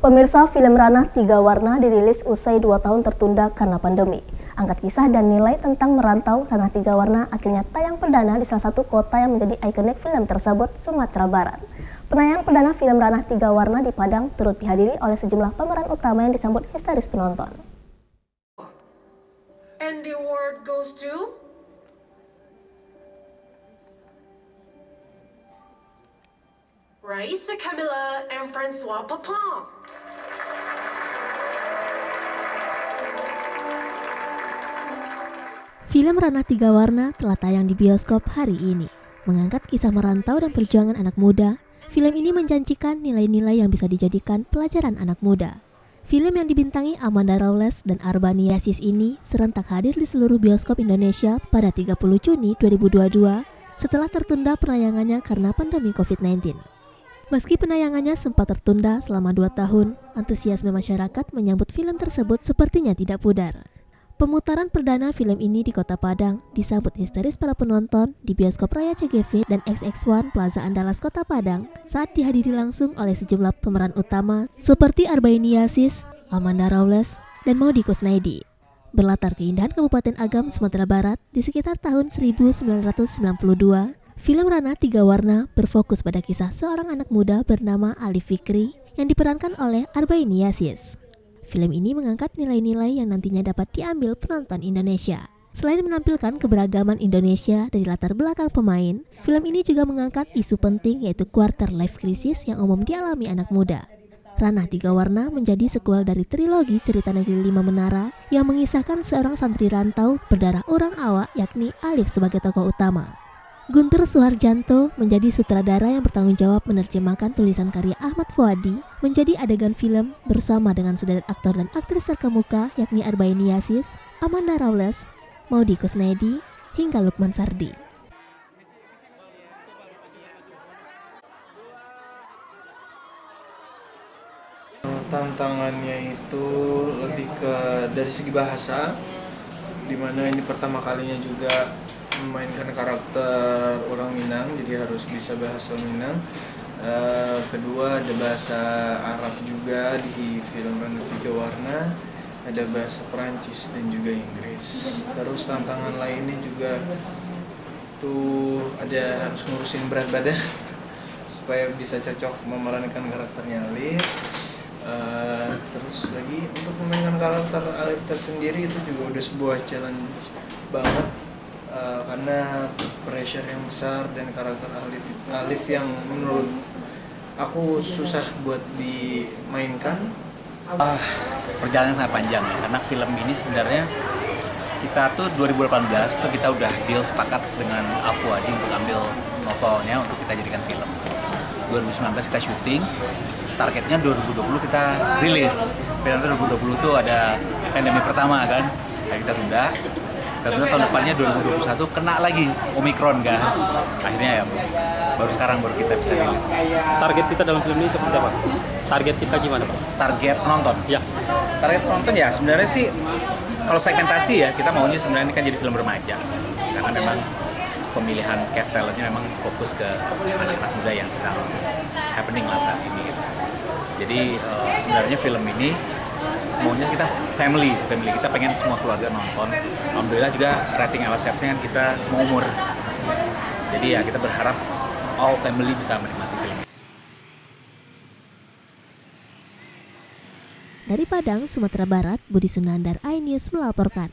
Pemirsa, film Ranah Tiga Warna dirilis usai 2 tahun tertunda karena pandemi. Angkat kisah dan nilai tentang merantau, Ranah Tiga Warna akhirnya tayang perdana di salah satu kota yang menjadi ikonik film tersebut, Sumatera Barat. Penayangan perdana film Ranah Tiga Warna di Padang turut dihadiri oleh sejumlah pemeran utama yang disambut histeris penonton. And the award goes to Raisa Camilla and Francois Papon. Film Ranah Tiga Warna telah tayang di bioskop hari ini. Mengangkat kisah merantau dan perjuangan anak muda, film ini menjanjikan nilai-nilai yang bisa dijadikan pelajaran anak muda. Film yang dibintangi Amanda Rawles dan Arbani Yasis ini serentak hadir di seluruh bioskop Indonesia pada 30 Juni 2022 setelah tertunda penayangannya karena pandemi COVID-19. Meski penayangannya sempat tertunda selama 2 tahun, antusiasme masyarakat menyambut film tersebut sepertinya tidak pudar. Pemutaran perdana film ini di Kota Padang disambut histeris para penonton di bioskop Raya CGV dan XX1 Plaza Andalas Kota Padang saat dihadiri langsung oleh sejumlah pemeran utama seperti Arbaini Yasis, Amanda Rawles, dan Maudy Kusnaidi. Berlatar keindahan Kabupaten Agam, Sumatera Barat di sekitar tahun 1992, film Ranah Tiga Warna berfokus pada kisah seorang anak muda bernama Ali Fikri yang diperankan oleh Arbaini Yasis. Film ini mengangkat nilai-nilai yang nantinya dapat diambil penonton Indonesia. Selain menampilkan keberagaman Indonesia dari latar belakang pemain, film ini juga mengangkat isu penting yaitu quarter life crisis yang umum dialami anak muda. Ranah Tiga Warna menjadi sequel dari trilogi Cerita Negeri Lima Menara yang mengisahkan seorang santri rantau berdarah orang awak yakni Alif sebagai tokoh utama. Guntur Suharjanto menjadi sutradara yang bertanggung jawab menerjemahkan tulisan karya Ahmad Fuadi menjadi adegan film bersama dengan sederet aktor dan aktris terkemuka yakni Arbaini Yasis, Amanda Rawles, Maudy Kusnaidi, hingga Lukman Sardi. Tantangannya itu lebih ke dari segi bahasa, dimana ini pertama kalinya juga memainkan karakter orang Minang, jadi harus bisa bahasa Minang. Kedua ada bahasa Arab juga di film Ranah Tiga Warna, ada bahasa Perancis dan juga Inggris. Terus tantangan lainnya juga tuh ada harus ngurusin berat badan supaya bisa cocok memerankan karakternya Alif. Terus lagi untuk memainkan karakter Alif tersendiri itu juga udah sebuah challenge banget. Karena pressure yang besar dan karakter Alif yang menurut aku susah buat dimainkan. Perjalanan sangat panjang ya, karena film ini sebenarnya kita tuh 2018 tuh kita udah deal sepakat dengan Fuadi untuk ambil novelnya untuk kita jadikan film. 2019 kita syuting, targetnya 2020 kita rilis. Tapi 2020 tuh ada pandemi pertama kan, kita tunda. Dan tahun depannya 2021 kena lagi Omikron kan. Akhirnya ya baru sekarang kita bisa rilis. Target kita dalam film ini seperti apa? Target kita gimana Pak? Target penonton? Ya. Target penonton ya sebenarnya sih kalau segmentasi ya kita maunya sebenarnya ini kan jadi film remaja. Karena memang pemilihan cast talentnya memang fokus ke anak-anak muda yang sedang happening lah saat ini. Jadi sebenarnya film ini maunya kita family kita pengen semua keluarga nonton. Alhamdulillah juga rating LSF-nya kan kita semua umur. Jadi ya kita berharap all family bisa menikmati film. Dari Padang, Sumatera Barat, Budi Sunandar, iNews melaporkan.